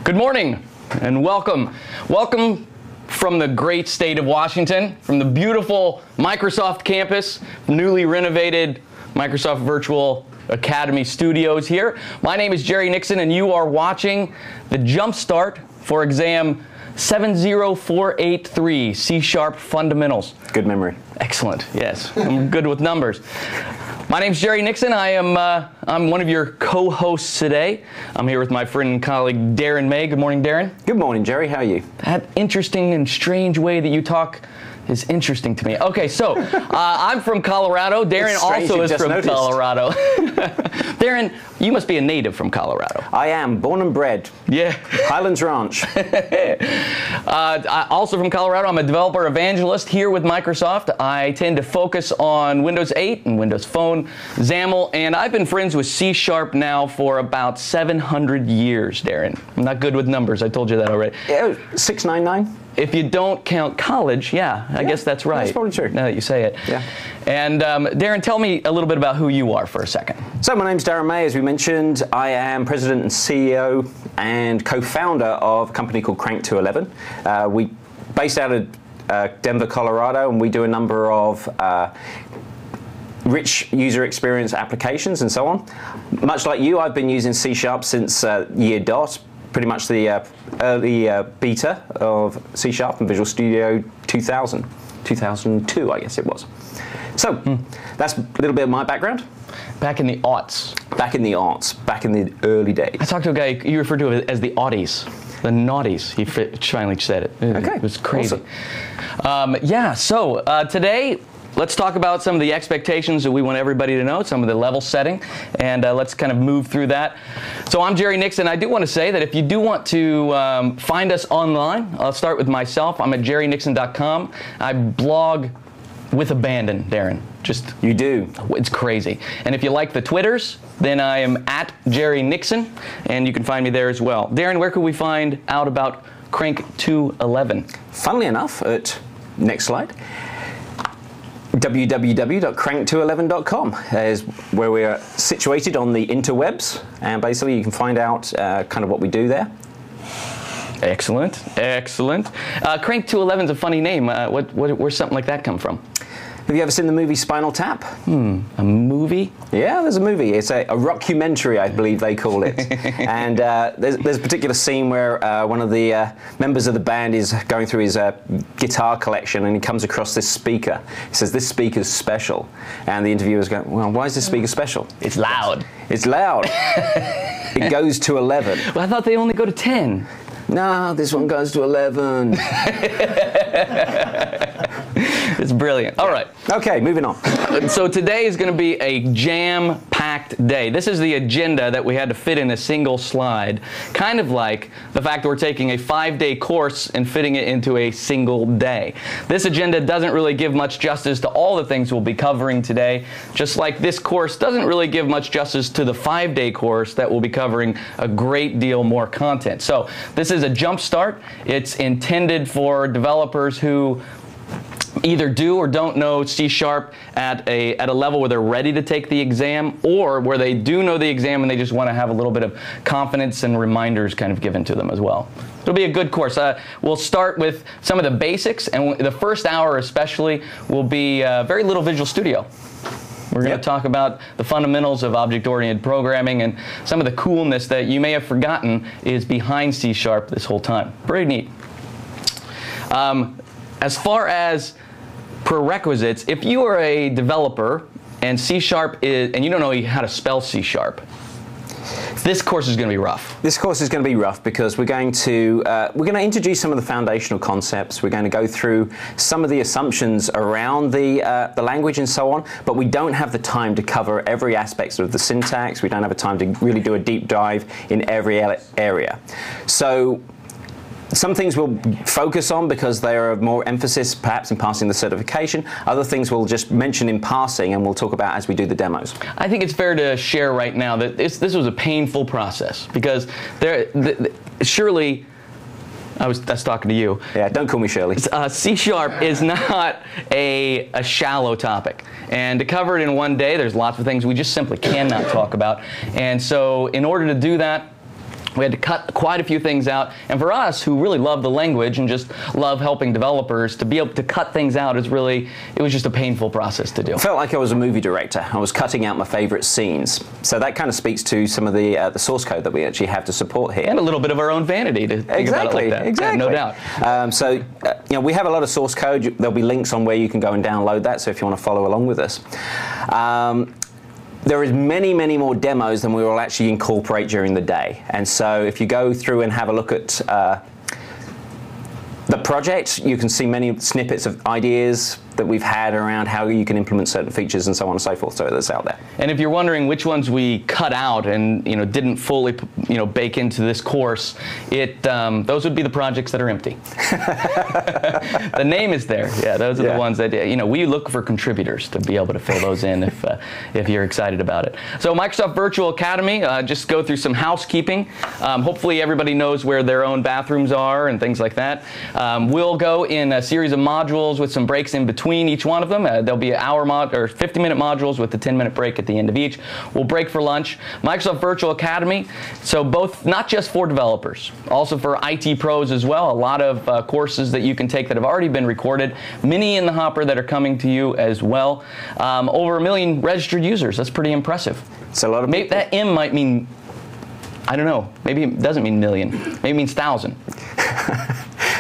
Good morning and welcome. Welcome from the great state of Washington, from the beautiful Microsoft campus, newly renovated Microsoft Virtual Academy Studios here. My name is Jerry Nixon and you are watching the Jumpstart for exam 70483, C# Fundamentals. Good memory. Excellent, yes. I'm good with numbers. My name's Jerry Nixon. I'm one of your co-hosts today. I'm here with my friend and colleague Darren May. Good morning, Darren. Good morning, Jerry. How are you? That interesting and strange way that you talk is interesting to me. Okay, so I'm from Colorado. Darren also is from Colorado. Darren, you must be a native from Colorado. I am, born and bred. Yeah. Highlands Ranch. Also from Colorado. I'm a developer evangelist here with Microsoft. I tend to focus on Windows 8 and Windows Phone, XAML, and I've been friends with C# now for about 700 years, Darren. I'm not good with numbers. I told you that already. Yeah, 699. If you don't count college, yeah, I guess that's right. That's probably true. Now that you say it. Yeah. And Darren, tell me a little bit about who you are for a second. So my name's Darren May, as we mentioned. I am president and CEO and co-founder of a company called Crank 211. We based out of Denver, Colorado, and we do a number of rich user experience applications and so on. Much like you, I've been using C# since year dot. Pretty much the early beta of C# and Visual Studio 2002, I guess it was. So that's a little bit of my background. Back in the aughts. Back in the aughts, back in the early days. I talked to a guy, you referred to it as the Audis. The naughties, he finally said it. Okay. It was crazy. Awesome. Yeah, so today, let's talk about some of the expectations that we want everybody to know, some of the level setting, and let's kind of move through that. So I'm Jerry Nixon. I do want to say that if you do want to find us online, I'll start with myself. I'm at jerrynixon.com. I blog with abandon, Darren. Just you do. It's crazy. And if you like the Twitters, then I am at Jerry Nixon, and you can find me there as well. Darren, where can we find out about Crank 211? Funnily enough, at next slide, www.crank211.com is where we are situated on the interwebs, and basically you can find out kind of what we do there. Excellent, excellent. Crank 211 is a funny name. Where's something like that come from? Have you ever seen the movie Spinal Tap? A movie? Yeah, there's a movie. It's a rockumentary, I believe they call it. And there's a particular scene where one of the members of the band is going through his guitar collection and he comes across this speaker. He says, "This speaker's special." And the interviewer's going, "Well, why is this speaker special?" It's loud. It's loud. It goes to 11. Well, I thought they only go to 10. No, this one goes to 11. It's brilliant. All right. Okay, moving on. So today is going to be a jam-packed day. This is the agenda that we had to fit in a single slide, kind of like the fact that we're taking a 5-day course and fitting it into a single day. This agenda doesn't really give much justice to all the things we'll be covering today, just like this course doesn't really give much justice to the 5-day course that will be covering a great deal more content. So this is a jump start. It's intended for developers who either do or don't know C# at a level where they're ready to take the exam, or where they do know the exam and they just want to have a little bit of confidence and reminders kind of given to them as well. It'll be a good course. We'll start with some of the basics, and the first hour especially will be very little Visual Studio. We're going to talk about the fundamentals of object-oriented programming and some of the coolness that you may have forgotten is behind C# this whole time. Pretty neat. As far as prerequisites, if you are a developer and C# and you don't know how to spell C#, this course is going to be rough. This course is going to be rough because we're going to introduce some of the foundational concepts. We're going to go through some of the assumptions around the language and so on, but we don't have the time to cover every aspect of the syntax. We don't have the time to really do a deep dive in every area. So some things we'll focus on because they are of more emphasis perhaps in passing the certification. Other things we'll just mention in passing and we'll talk about as we do the demos. I think it's fair to share right now that this was a painful process because surely, I was talking to you. Yeah, don't call me Shirley. C# is not a shallow topic. And to cover it in one day, there's lots of things we just simply cannot talk about. And so in order to do that, We had to cut quite a few things out. And for us, who really love the language and just love helping developers, to be able to cut things out is really, it was just a painful process to do. I felt like I was a movie director. I was cutting out my favorite scenes. So that kind of speaks to some of the source code that we actually have to support here. And a little bit of our own vanity to think about it like that. Exactly. Yeah, no doubt. So we have a lot of source code. There'll be links on where you can go and download that, so if you want to follow along with us. There is many, many more demos than we will actually incorporate during the day. And so if you go through and have a look at the project, you can see many snippets of ideas that we've had around how you can implement certain features and so on and so forth. So that's out there. And if you're wondering which ones we cut out and didn't fully bake into this course, those would be the projects that are empty. The name is there. Yeah, those are the ones that we look for contributors to be able to fill those in if you're excited about it. So Microsoft Virtual Academy, just go through some housekeeping. Hopefully everybody knows where their own bathrooms are and things like that. We'll go in a series of modules with some breaks in between each one of them. There'll be hour or 50-minute modules with a 10-minute break at the end of each. We'll break for lunch. Microsoft Virtual Academy, so both, not just for developers, also for IT pros as well. A lot of courses that you can take that have already been recorded, many in the hopper that are coming to you as well. Over 1 million registered users. That's pretty impressive. It's a lot of people. Maybe that M might mean, I don't know, maybe it doesn't mean million. Maybe it means 1,000.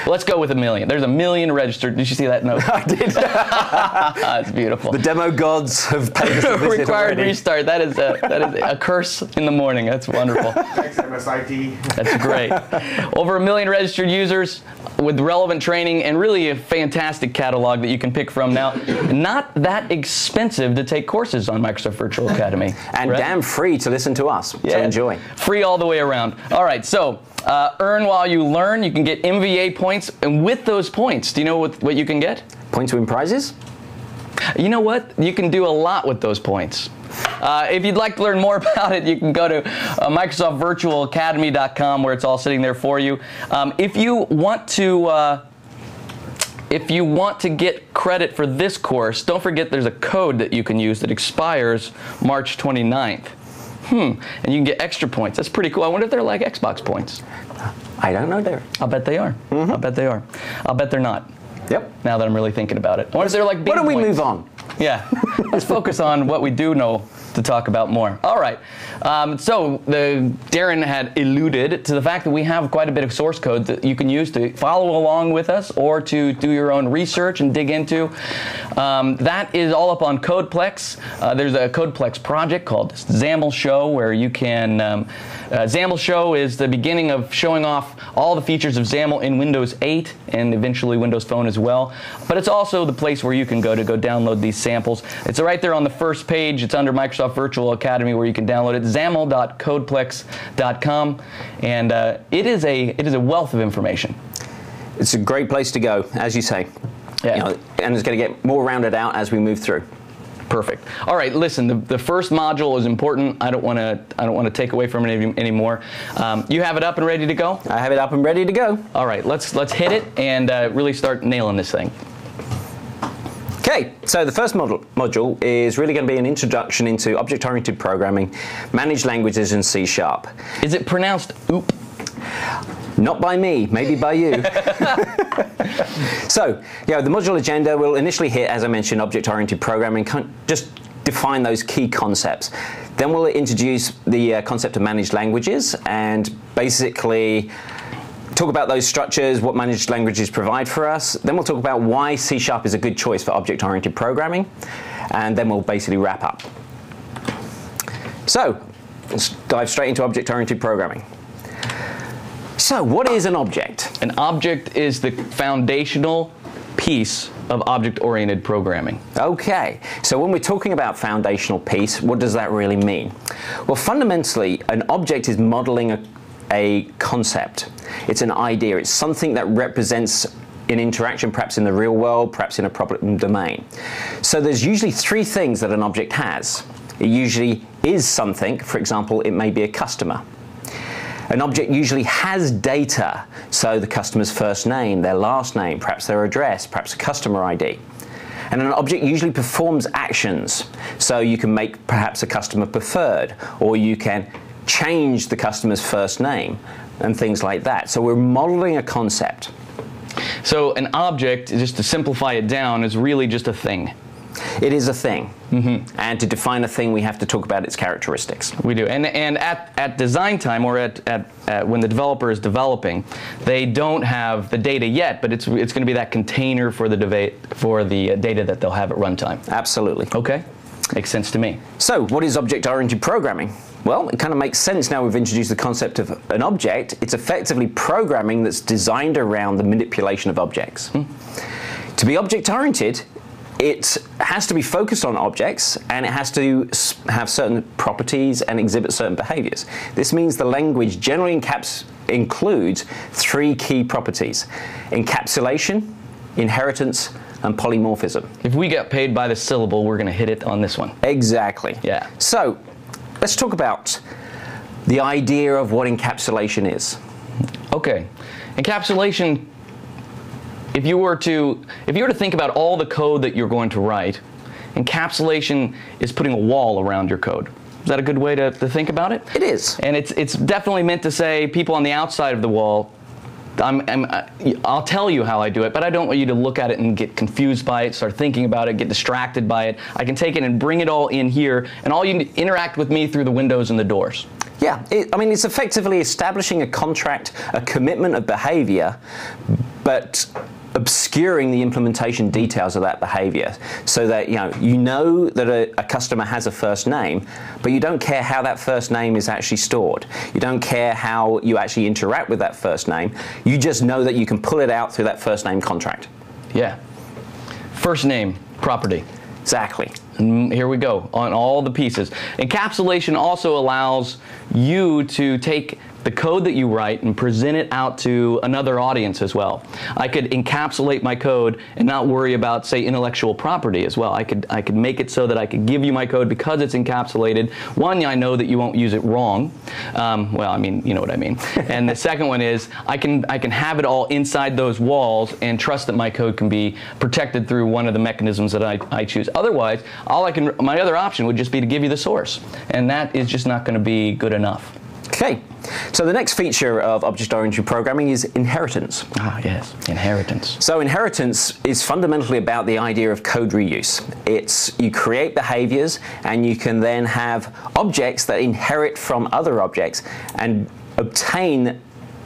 Let's go with 1 million. There's 1 million registered. Did you see that note? I did. It's beautiful. The demo gods have paid us a visit Required already. restart. That is a curse in the morning. That's wonderful. Thanks, MSIT. That's great. Over 1 million registered users with relevant training and really a fantastic catalog that you can pick from now. Not that expensive to take courses on Microsoft Virtual Academy. And damn free to listen to us. Yeah. So enjoy. Free all the way around. All right, so earn while you learn. You can get MVA points, and with those points, do you know what you can get? Point to win prizes? You know what? You can do a lot with those points. If you'd like to learn more about it, you can go to MicrosoftVirtualAcademy.com, where it's all sitting there for you. If you want to get credit for this course, don't forget there's a code that you can use that expires March 29th. And you can get extra points. That's pretty cool. I wonder if they're like Xbox points. I don't know, Derek. I'll bet they are. I'll bet they are. I'll bet they're not. Yep. Now that I'm really thinking about it. I wonder if they're like Bing Why don't we points. move on? Yeah. Let's focus on what we do know to talk about more. All right. So Darren had alluded to the fact that we have quite a bit of source code that you can use to follow along with us or to do your own research and dig into. That is all up on Codeplex. There's a Codeplex project called XAML Show where you can... XAML Show is the beginning of showing off all the features of XAML in Windows 8 and eventually Windows Phone as well. But it's also the place where you can go to download these samples. It's right there on the first page. It's under Microsoft Virtual Academy where you can download it. XAML.codeplex.com, and it is a wealth of information. It's a great place to go, as you say. Yeah. And it's going to get more rounded out as we move through. Perfect. All right, listen, the first module is important. I don't want to take away from it anymore. You have it up and ready to go? I have it up and ready to go. All right, let's hit it and really start nailing this thing. Okay, so the first module is really going to be an introduction into object-oriented programming, managed languages, and C#. Is it pronounced oop? Not by me, maybe by you. So, the module agenda will initially hit, as I mentioned, object-oriented programming, just define those key concepts. Then we'll introduce the concept of managed languages and basically talk about those structures, what managed languages provide for us. Then we'll talk about why C# is a good choice for object-oriented programming, and then we'll basically wrap up. So, let's dive straight into object-oriented programming. So, what is an object? An object is the foundational piece of object-oriented programming. Okay, so when we're talking about foundational piece, what does that really mean? Well, fundamentally, an object is modeling a concept. It's an idea. It's something that represents an interaction, perhaps in the real world, perhaps in a problem domain. So there's usually three things that an object has. It usually is something. For example, it may be a customer. An object usually has data, so the customer's first name, their last name, perhaps their address, perhaps a customer ID. And an object usually performs actions, so you can make perhaps a customer preferred, or you can change the customer's first name and things like that. So we're modeling a concept. So an object, just to simplify it down, is really just a thing. It is a thing. Mm-hmm. And to define a thing, we have to talk about its characteristics. We do. And at design time, or at when the developer is developing, they don't have the data yet, but it's going to be that container for the data that they'll have at runtime. Absolutely. Okay. Makes sense to me. So what is object-oriented programming? Well, it kind of makes sense now we've introduced the concept of an object. It's effectively programming that's designed around the manipulation of objects. To be object-oriented, it has to be focused on objects, and it has to have certain properties and exhibit certain behaviors. This means the language generally includes 3 key properties: encapsulation, inheritance, and polymorphism. If we get paid by the syllable, we're going to hit it on this one. Exactly. Yeah. So let's talk about the idea of what encapsulation is. Okay. Encapsulation, if you were to think about all the code that you're going to write, encapsulation is putting a wall around your code. Is that a good way to think about it? It is. And it's definitely meant to say people on the outside of the wall, I'll tell you how I do it, but I don't want you to look at it and get confused by it, start thinking about it, get distracted by it. I can take it and bring it all in here, and all you can interact with me through the windows and the doors. Yeah, it's effectively establishing a contract, a commitment of behavior, but obscuring the implementation details of that behavior, so that you know that a customer has a first name, but you don't care how that first name is actually stored. You don't care how you actually interact with that first name. You just know that you can pull it out through that first name contract. Yeah. First name, property. Exactly. And here we go on all the pieces. Encapsulation also allows you to take the code that you write and present it out to another audience as well. I could encapsulate my code and not worry about, say, intellectual property as well. I could make it so that I could give you my code because it's encapsulated. One, I know that you won't use it wrong. Well, I mean, you know what I mean. And the second one is I can have it all inside those walls and trust that my code can be protected through one of the mechanisms that I choose. Otherwise, my other option would just be to give you the source, and that is just not going to be good enough. Okay, so the next feature of object-oriented programming is inheritance. Ah, yes, inheritance. So inheritance is fundamentally about the idea of code reuse. You create behaviors, and you can then have objects that inherit from other objects and obtain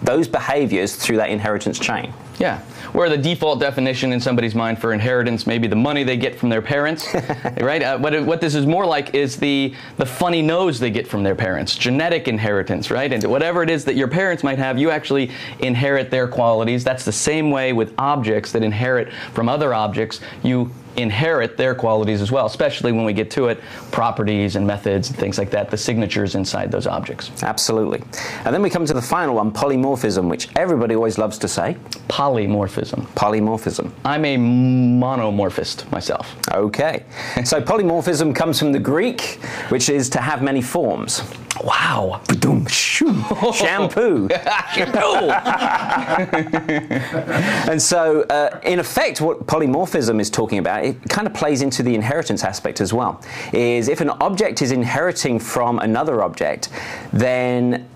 those behaviors through that inheritance chain. Yeah, where the default definition in somebody's mind for inheritance may be the money they get from their parents, right? What this is more like is the funny nose they get from their parents, genetic inheritance, right? And whatever it is that your parents might have, you actually inherit their qualities. That's the same way with objects that inherit from other objects. You inherit their qualities as well, especially when we get to it, properties and methods and things like that, the signatures inside those objects. Absolutely. And then we come to the final one, polymorphism, which everybody always loves to say. Polymorphism. Polymorphism. I'm a monomorphist myself. Okay. So polymorphism comes from the Greek, which is to have many forms. Wow. Shampoo. Shampoo. And so, in effect, what polymorphism is talking about, it kind of plays into the inheritance aspect as well, is if an object is inheriting from another object, then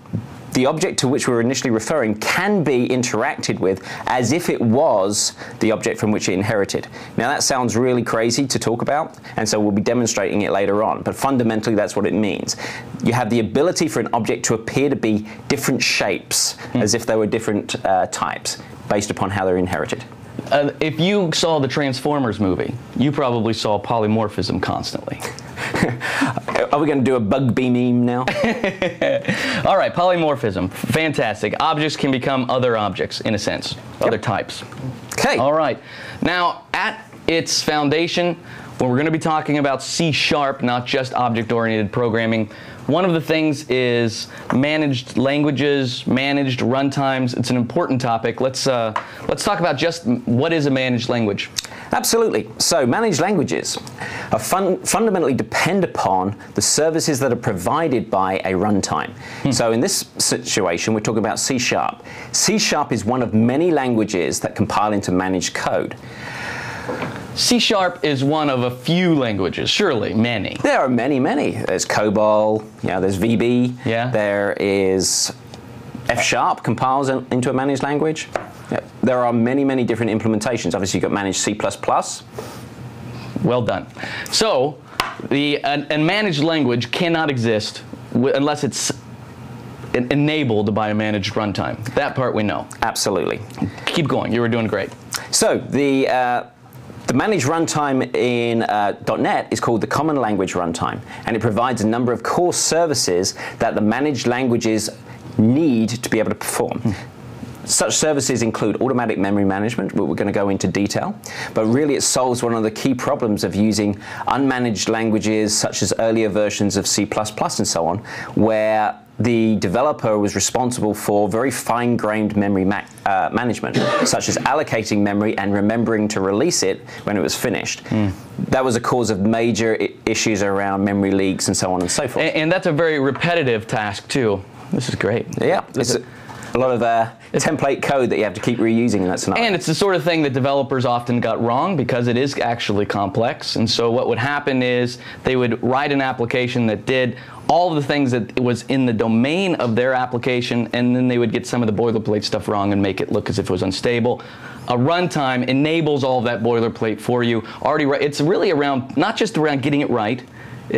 the object to which we're initially referring can be interacted with as if it was the object from which it inherited. Now that sounds really crazy to talk about, and so we'll be demonstrating it later on, but fundamentally that's what it means. You have the ability for an object to appear to be different shapes, as if they were different types, based upon how they're inherited. If you saw the Transformers movie, you probably saw polymorphism constantly. Are we going to do a Bugby meme now? All right, polymorphism. Fantastic. Objects can become other objects, in a sense, other types. Okay. All right. Now, at its foundation, when we're going to be talking about C#, not just object-oriented programming, one of the things is managed languages, managed runtimes. It's an important topic. Let's talk about just what is a managed language. Absolutely. So managed languages are fundamentally depend upon the services that are provided by a runtime. So in this situation, we're talking about C#. C# is one of many languages that compile into managed code. C# is one of a few languages, surely many. There are many, many. There's COBOL, there's VB. Yeah. There is F# compiles into a managed language. Yep. There are many, many different implementations. Obviously, you've got managed C++. Well done. So, a managed language cannot exist unless it's enabled by a managed runtime. That part we know. Absolutely. Keep going. You were doing great. So, the managed runtime in .NET is called the Common Language Runtime, and it provides a number of core services that the managed languages need to be able to perform. Such services include automatic memory management, which we're going to go into detail, but really it solves one of the key problems of using unmanaged languages such as earlier versions of C++ and so on, where the developer was responsible for very fine-grained memory management, such as allocating memory and remembering to release it when it was finished. That was a cause of major issues around memory leaks and so on and so forth. And that's a very repetitive task, too. This is great. Yeah, it's a lot of template code that you have to keep reusing in that scenario. And it's the sort of thing that developers often got wrong because it is actually complex. And so what would happen is they would write an application that did all the things that was in the domain of their application, and then they would get some of the boilerplate stuff wrong and make it look as if it was unstable. A runtime enables all of that boilerplate for you. It's really around, not just around getting it right,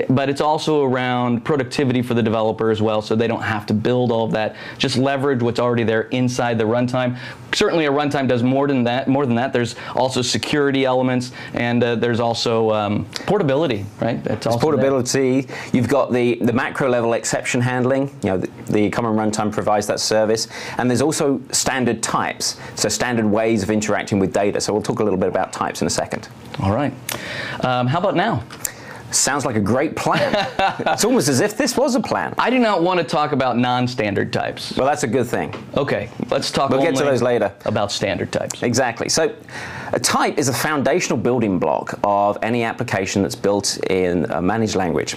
but it's also around productivity for the developer as well, so they don't have to build all of that. Just leverage what's already there inside the runtime. Certainly a runtime does more than that. There's also security elements, and there's also portability, right? That's also portability. There. You've got the macro level exception handling. The Common Runtime provides that service. And there's also standard types, so standard ways of interacting with data. So we'll talk a little bit about types in a second. All right. How about now? Sounds like a great plan. It's almost as if this was a plan. I do not want to talk about non-standard types. Well, that's a good thing. Okay, let's talk We'll get to those later. About standard types. Exactly. So a type is a foundational building block of any application that's built in a managed language.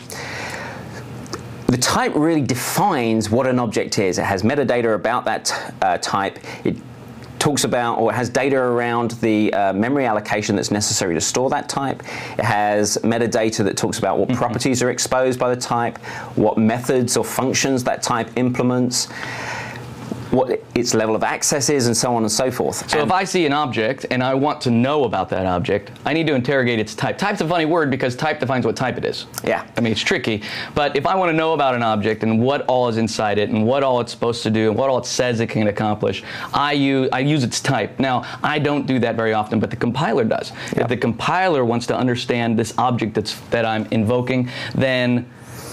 The type really defines what an object is. It has metadata about that type. It talks about or has data around the memory allocation that's necessary to store that type. It has metadata that talks about what properties are exposed by the type, what methods or functions that type implements, what its level of access is, and so on and so forth. So if I see an object and I want to know about that object, I need to interrogate its type. Type's a funny word because type defines what type it is. Yeah. I mean, it's tricky. But if I want to know about an object and what all is inside it and what all it's supposed to do and what all it says it can accomplish, I use its type. Now, I don't do that very often, but the compiler does. Yep. If the compiler wants to understand this object that I'm invoking, then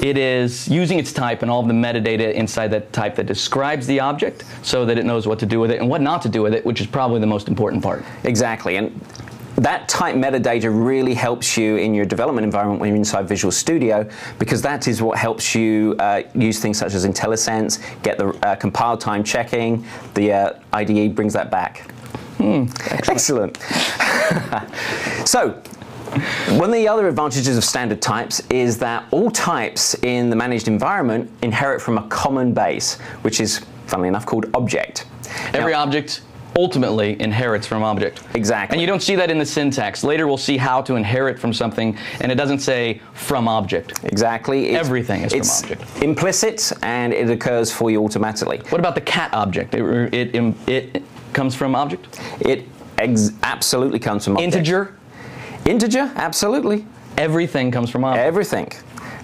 it is using its type and all of the metadata inside that type that describes the object so that it knows what to do with it and what not to do with it, which is probably the most important part. Exactly. And that type metadata really helps you in your development environment when you're inside Visual Studio, because that is what helps you use things such as IntelliSense, get the compile time checking. The IDE brings that back. Excellent. So, one of the other advantages of standard types is that all types in the managed environment inherit from a common base, which is, funnily enough, called object. Every object ultimately inherits from object. Exactly. And you don't see that in the syntax. Later we'll see how to inherit from something, and it doesn't say from object. Exactly. Everything is from object. It's implicit, and it occurs for you automatically. What about the cat object? It comes from object? It absolutely comes from object. Integer? Integer, absolutely. Everything comes from object. Everything.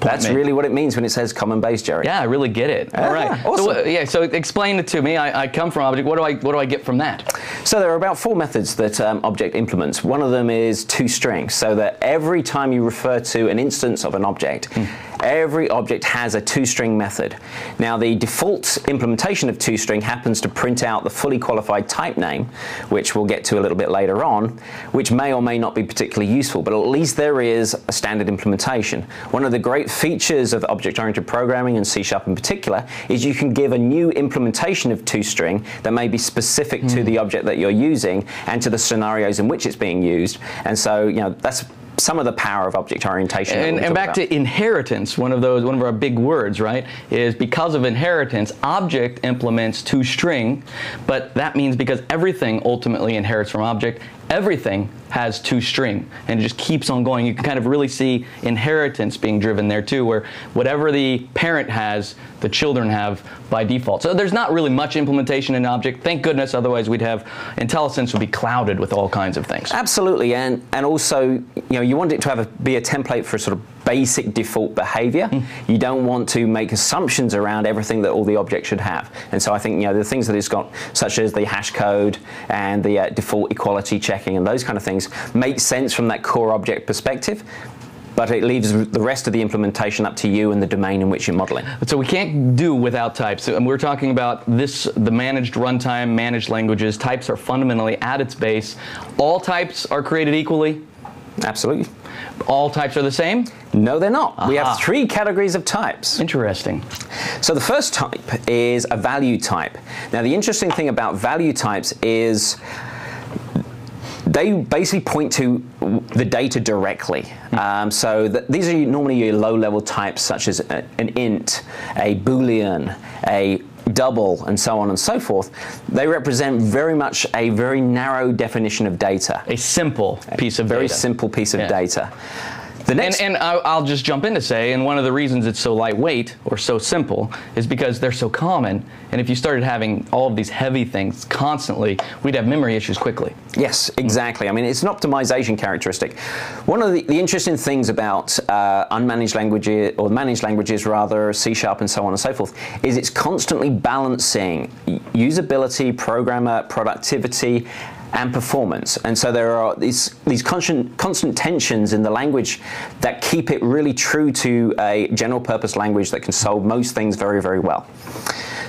That's really what it means when it says common base, Jerry. Yeah, I really get it. All right. Awesome. So explain it to me. I come from object. What do I get from that? So there are about 4 methods that object implements. One of them is toString, so that every time you refer to an instance of an object, every object has a toString method. Now, the default implementation of toString happens to print out the fully qualified type name, which we'll get to a little bit later on, which may or may not be particularly useful, but at least there is a standard implementation. One of the great features of object-oriented programming, and C# in particular, is you can give a new implementation of toString that may be specific to the object that you're using and to the scenarios in which it's being used. And so, that's some of the power of object orientation. And back to inheritance, one of our big words, right, is because of inheritance, object implements toString, but that means because everything ultimately inherits from object, everything has toString, and it just keeps on going. You can kind of really see inheritance being driven there too, where whatever the parent has, the children have by default. So there's not really much implementation in object. Thank goodness, otherwise we'd have IntelliSense would be clouded with all kinds of things. Absolutely, and also, you want it to be a template for sort of basic default behavior. You don't want to make assumptions around everything that all the objects should have. And so I think the things that it's got, such as the hash code and the default equality checking and those kind of things, make sense from that core object perspective. But it leaves the rest of the implementation up to you and the domain in which you're modeling. So we can't do without types. And we're talking about the managed runtime, managed languages. Types are fundamentally at its base. All types are created equally? Absolutely. All types are the same? No, they're not. We have 3 categories of types. Interesting. So the first type is a value type. Now, the interesting thing about value types is they basically point to the data directly. So these are normally your low-level types, such as an int, a boolean, a double, and so on and so forth. They represent very much a very narrow definition of data. A simple piece of data. Very simple piece of data. And I'll just jump in to say, and one of the reasons it's so lightweight or so simple is because they're so common, and if you started having all of these heavy things constantly, we'd have memory issues quickly. Yes, exactly. I mean, it's an optimization characteristic. One of the interesting things about unmanaged languages, or managed languages rather, C# and so on and so forth, is it's constantly balancing usability, programmer productivity, and performance. And so there are these constant tensions in the language that keep it really true to a general purpose language that can solve most things very, very well.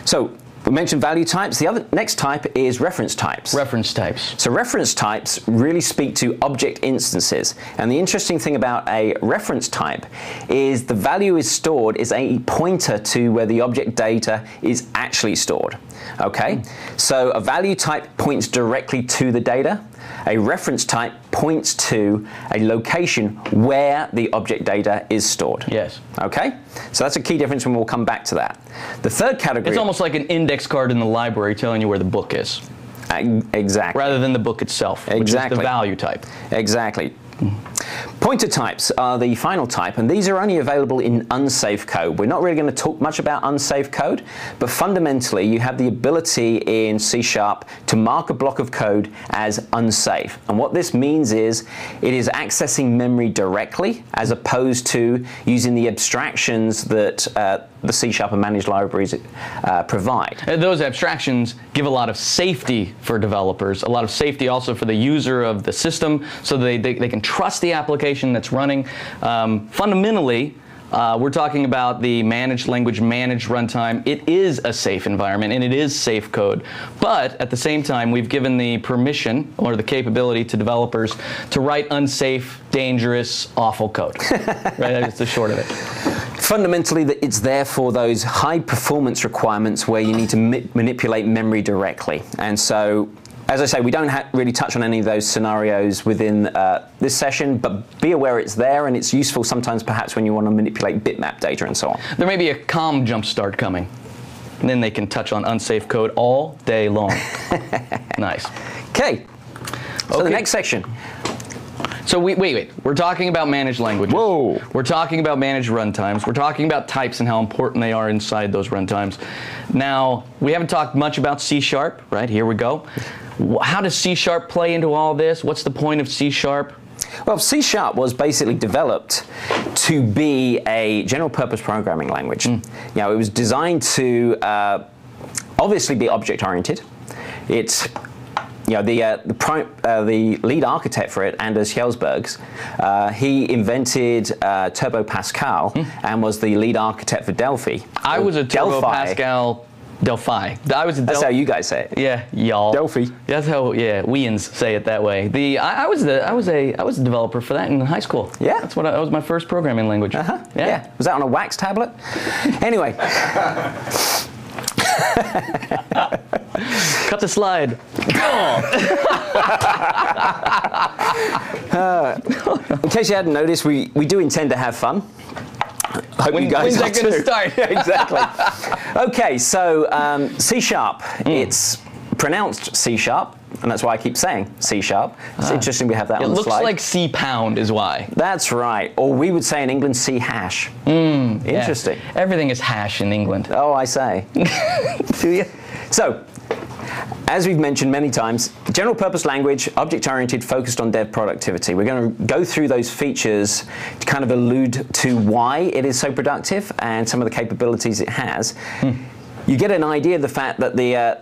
So we mentioned value types. The next type is reference types. Reference types. So reference types really speak to object instances. And the interesting thing about a reference type is the value is stored is a pointer to where the object data is actually stored. Okay? So a value type points directly to the data. A reference type points to a location where the object data is stored. Yes. Okay? So that's a key difference, and we'll come back to that. The third category... It's almost like an index card in the library telling you where the book is. Exactly. Rather than the book itself, which is the value type. Exactly. Pointer types are the final type, and these are only available in unsafe code. We're not really going to talk much about unsafe code, but fundamentally you have the ability in C# to mark a block of code as unsafe. And what this means is it is accessing memory directly as opposed to using the abstractions that the C# and managed libraries provide. Those abstractions give a lot of safety for developers, a lot of safety also for the user of the system, so they can trust the application that's running. Fundamentally, we're talking about the managed language, managed runtime. It is a safe environment, and it is safe code. But at the same time, we've given the permission or the capability to developers to write unsafe, dangerous, awful code. Right? That's the short of it. Fundamentally, it's there for those high performance requirements where you need to manipulate memory directly. And so, as I say, we don't really touch on any of those scenarios within this session, but be aware it's there, and it's useful sometimes perhaps when you want to manipulate bitmap data and so on. There may be a COM jumpstart coming, and then they can touch on unsafe code all day long. Nice. Okay. So the next section. So wait. We're talking about managed languages. Whoa. We're talking about managed runtimes. We're talking about types and how important they are inside those runtimes. Now, we haven't talked much about C#, right? Here we go. How does C# play into all this? What's the point of C#? Well, C# was basically developed to be a general purpose programming language. You know, it was designed to obviously be object oriented. It's the lead architect for it, Anders Kjellbergs, he invented Turbo Pascal and was the lead architect for Delphi. I was a Turbo Pascal Delphi. That's how you guys say it. Yeah, y'all. Delphi. That's how weans say it that way. I was a developer for that in high school. Yeah. That was my first programming language. Yeah. Was that on a wax tablet? Anyway. Cut the slide. In case you hadn't noticed, we do intend to have fun. Hope you guys are too. When's that going to start? Exactly. Okay, so C#, it's pronounced C#, and that's why I keep saying C#. It's interesting we have that on the slide. It looks like C pound is why. That's right. Or we would say in England C hash. Interesting. Yeah. Everything is hash in England. Oh, I say. Do you? So, as we've mentioned many times, general purpose language, object-oriented, focused on dev productivity. We're going to go through those features to kind of allude to why it is so productive and some of the capabilities it has. You get an idea of the fact that the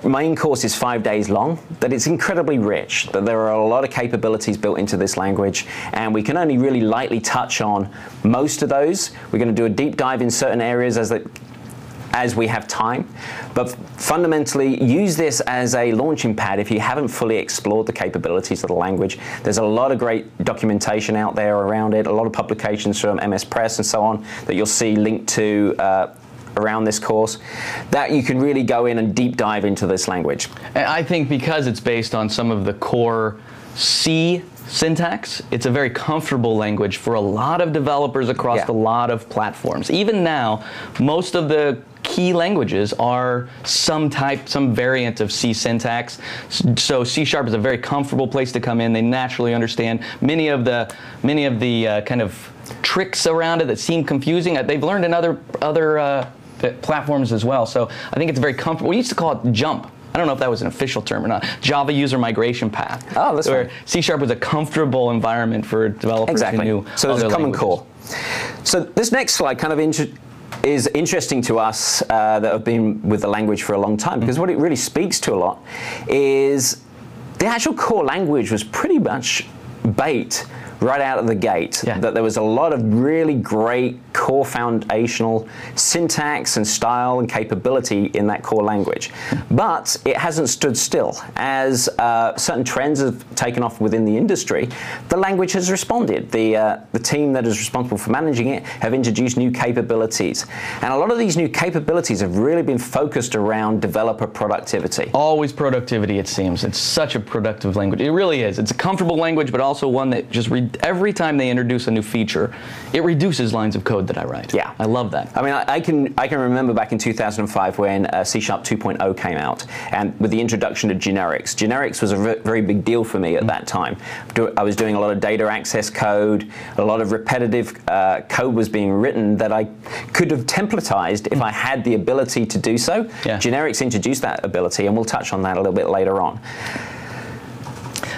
main course is 5 days long, that it's incredibly rich, that there are a lot of capabilities built into this language, and we can only really lightly touch on most of those. We're going to do a deep dive in certain areas as we have time, but fundamentally use this as a launching pad if you haven't fully explored the capabilities of the language. There's a lot of great documentation out there around it, a lot of publications from MS Press and so on that you'll see linked to around this course, that you can really go in and deep dive into this language. And I think because it's based on some of the core C syntax, it's a very comfortable language for a lot of developers across a lot of platforms. Even now, most of the key languages are some variant of C syntax. So C# is a very comfortable place to come in. They naturally understand many of the kind of tricks around it that seem confusing. They've learned in other platforms as well. So I think it's very comfortable. We used to call it jump. I don't know if that was an official term or not. Java user migration path. Oh, that's where right. C# was a comfortable environment for developers who knew So there's a common languages. core. So this next slide kind of is interesting to us that have been with the language for a long time, because what it really speaks to a lot is the actual core language was pretty much bait right out of the gate, that there was a lot of really great core foundational syntax and style and capability in that core language. But it hasn't stood still. As certain trends have taken off within the industry, the language has responded. The team that is responsible for managing it have introduced new capabilities. And a lot of these new capabilities have really been focused around developer productivity. Always productivity, it seems. It's such a productive language. It really is. It's a comfortable language, but also one that just every time they introduce a new feature, it reduces lines of code that I write. Yeah. I love that. I mean, I can remember back in 2005 when C# 2.0 came out, and with the introduction of generics. Generics was a very big deal for me at that time. I was doing a lot of data access code, a lot of repetitive code was being written that I could have templatized if I had the ability to do so. Yeah. Generics introduced that ability, and we'll touch on that a little bit later on.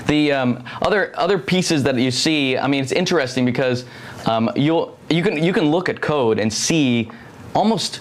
The other pieces that you see, I mean, it's interesting because you can look at code and see almost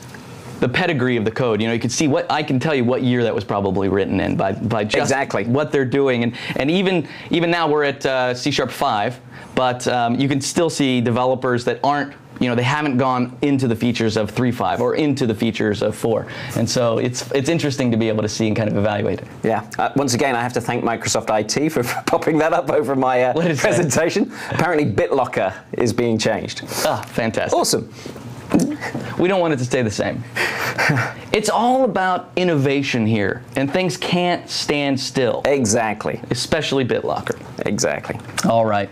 the pedigree of the code. You know, you can see I can tell you what year that was probably written in by just what they're doing, and even now we're at C# 5, but you can still see developers that aren't. You know, they haven't gone into the features of 3.5 or into the features of 4. And so it's interesting to be able to see and kind of evaluate it. Yeah. Once again, I have to thank Microsoft IT for popping that up over my presentation. Apparently, BitLocker is being changed. Ah, fantastic. Awesome. We don't want it to stay the same. It's all about innovation here, and things can't stand still. Exactly. Especially BitLocker. Exactly. All right.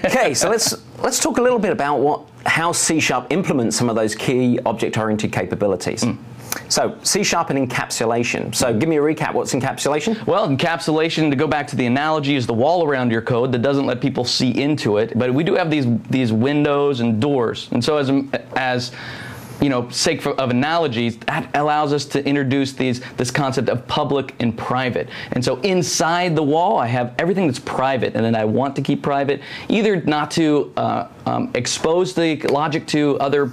Okay, so let's talk a little bit about how C# implements some of those key object-oriented capabilities. So C# and encapsulation. So give me a recap. What's encapsulation? Well, encapsulation, to go back to the analogy, is the wall around your code that doesn't let people see into it. But we do have these windows and doors. And so as you know, sake of analogies, that allows us to introduce this concept of public and private. And so inside the wall, I have everything that's private, and then I want to keep private, either not to expose the logic to other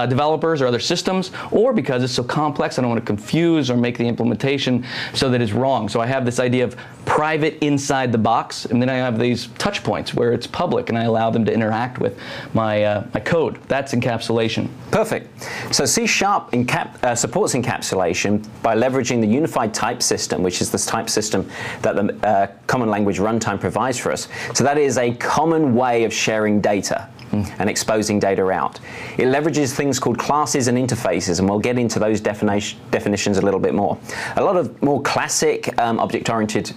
developers or other systems, or because it's so complex, I don't want to confuse or make the implementation so that it's wrong. So I have this idea of private inside the box, and then I have these touch points where it's public, and I allow them to interact with my code. That's encapsulation. Perfect. So C# supports encapsulation by leveraging the unified type system, which is this type system that the Common Language Runtime provides for us. So that is a common way of sharing data and exposing data out. It leverages things called classes and interfaces, and we'll get into those definitions a little bit more. A lot of more classic object-oriented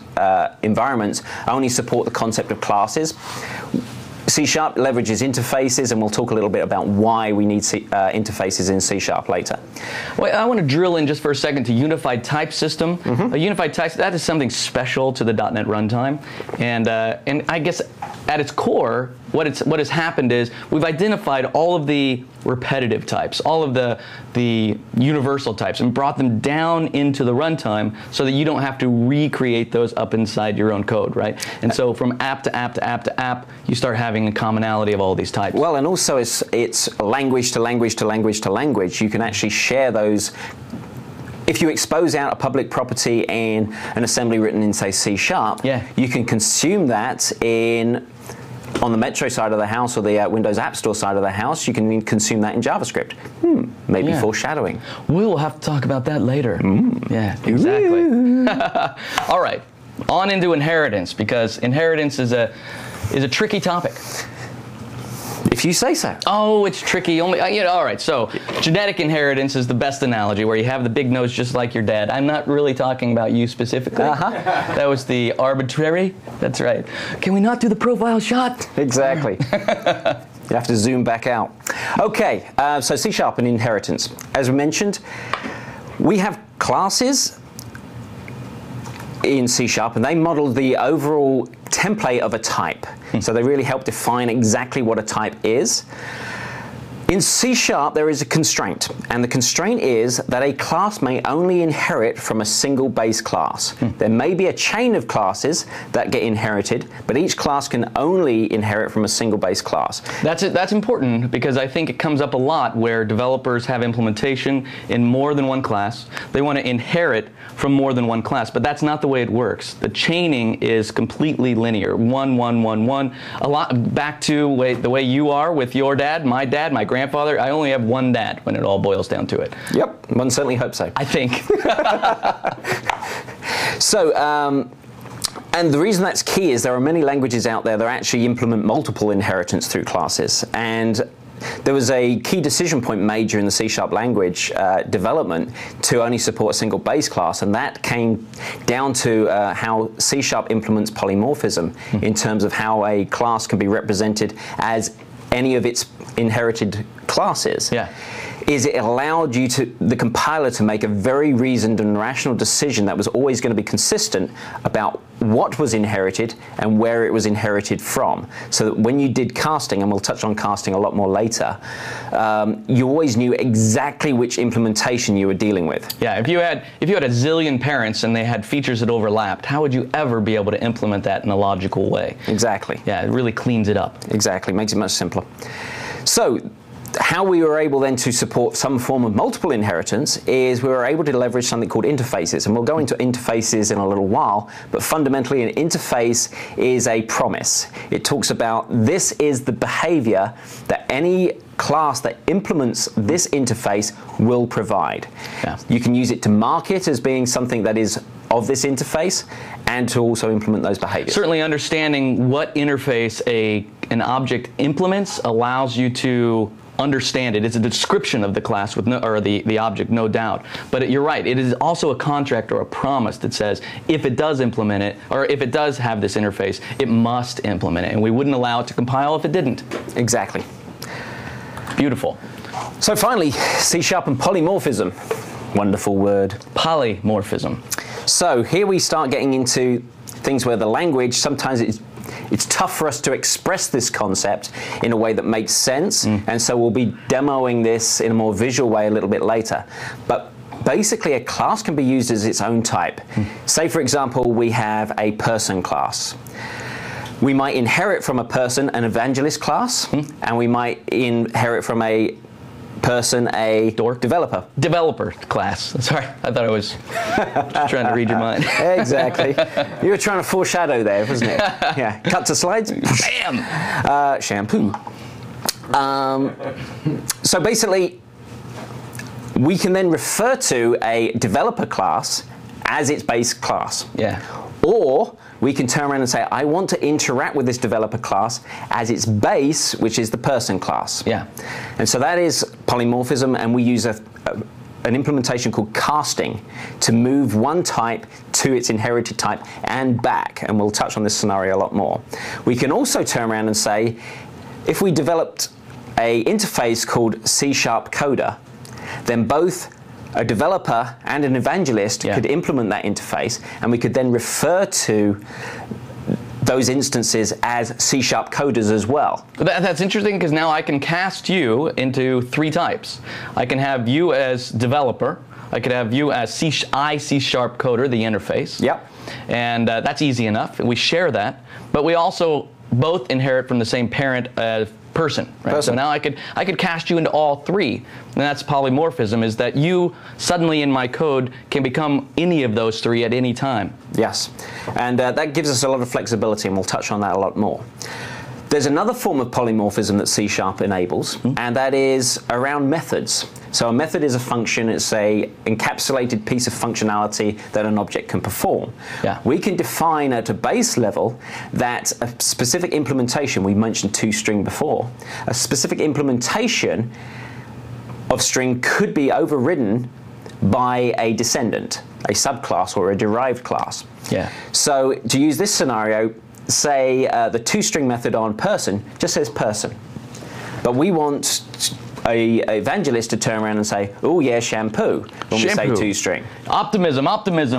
environments only support the concept of classes. C# leverages interfaces, and we'll talk a little bit about why we need interfaces in C# later. Well, I want to drill in just for a second to unified type system. A unified type, that is something special to the .NET runtime, and I guess at its core, what has happened is we've identified all of the repetitive types, all of the universal types, and brought them down into the runtime so that you don't have to recreate those up inside your own code, right? And so from app to app to app to app, you start having a commonality of all these types. Well, and also it's language to language to language to language. You can actually share those. If you expose out a public property in an assembly written in, say, C#, you can consume that on the Metro side of the house or the Windows App Store side of the house. You can consume that in JavaScript. Maybe foreshadowing. We'll have to talk about that later. Yeah, exactly. All right, on into inheritance, because inheritance is a tricky topic. If you say so. Oh, it's tricky. Only all right. So, genetic inheritance is the best analogy, where you have the big nose just like your dad. I'm not really talking about you specifically. That was the arbitrary. That's right. Can we not do the profile shot? Exactly. You have to zoom back out. Okay. So C# and inheritance. As we mentioned, we have classes in C# and they model the overall template of a type. So they really help define exactly what a type is. In C# there is a constraint, and the constraint is that a class may only inherit from a single base class. There may be a chain of classes that get inherited, but each class can only inherit from a single base class. That's important, because I think it comes up a lot where developers have implementation in more than one class. They want to inherit from more than one class, but that's not the way it works. The chaining is completely linear. 1, 1, 1, 1. A lot back to the way you are with your dad, my grandfather. I only have one dad when it all boils down to it. Yep, one certainly hopes so. I think. So, and the reason that's key is there are many languages out there that actually implement multiple inheritance through classes. And there was a key decision point made during the C# language development to only support a single base class, and that came down to how C# implements polymorphism in terms of how a class can be represented as any of its inherited classes. Is it allowed the compiler to make a very reasoned and rational decision that was always going to be consistent about what was inherited and where it was inherited from. So that when you did casting, and we'll touch on casting a lot more later, you always knew exactly which implementation you were dealing with. Yeah, if you had a zillion parents and they had features that overlapped, how would you ever be able to implement that in a logical way? Exactly. Yeah, it really cleans it up. Exactly, makes it much simpler. So, how we were able then to support some form of multiple inheritance is we were able to leverage something called interfaces, and we'll go into interfaces in a little while, but fundamentally an interface is a promise. It talks about this is the behavior that any class that implements this interface will provide. You can use it to mark it as being something that is of this interface and to also implement those behaviors. Certainly understanding what interface an object implements allows you to understand it. It's a description of the class with or the object, no doubt. But you're right, it is also a contract or a promise that says if it does implement it, or if it does have this interface, it must implement it, and we wouldn't allow it to compile if it didn't. Exactly. Beautiful. So finally, C# and polymorphism. Wonderful word. Polymorphism. So here we start getting into things where the language, sometimes it's tough for us to express this concept in a way that makes sense, and so we'll be demoing this in a more visual way a little bit later. But basically a class can be used as its own type. Say for example we have a person class. We might inherit from a person an evangelist class, and we might inherit from a person a developer class. Sorry, I thought I was trying to read your mind. Exactly. You were trying to foreshadow there, wasn't it? Yeah. Cut to slides. Bam. Shampoo. So basically, we can then refer to a developer class as its base class. Or we can turn around and say, I want to interact with this developer class as its base, which is the person class. And so that is polymorphism, and we use an implementation called casting to move one type to its inherited type and back, and we'll touch on this scenario a lot more. We can also turn around and say, if we developed an interface called C# Coder, then both a developer and an evangelist could implement that interface, and we could then refer to those instances as C# coders as well. That's interesting, because now I can cast you into 3 types. I can have you as developer. I could have you as C# coder, the interface. Yep. And that's easy enough. We share that. But we also both inherit from the same parent person. Right? So now I could cast you into all 3. And that's polymorphism, is that you suddenly in my code can become any of those 3 at any time. Yes. And that gives us a lot of flexibility, and we'll touch on that a lot more. There's another form of polymorphism that C# enables, and that is around methods. So a method is a function. It's a encapsulated piece of functionality that an object can perform. Yeah. We can define at a base level that a specific implementation, we mentioned toString before, a specific implementation of string could be overridden by a descendant, a subclass or a derived class. Yeah. So to use this scenario, say the toString method on person just says person, but we want a evangelist to turn around and say, oh yeah, shampoo, when we say toString. Optimism,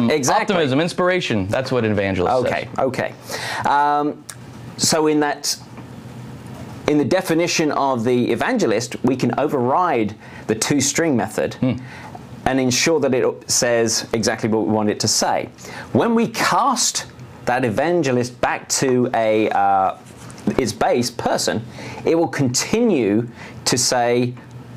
exactly. Optimism, inspiration. That's what an evangelist says. Okay. So in the definition of the evangelist, we can override the toString method and ensure that it says exactly what we want it to say. When we cast that evangelist back to its base person, it will continue to say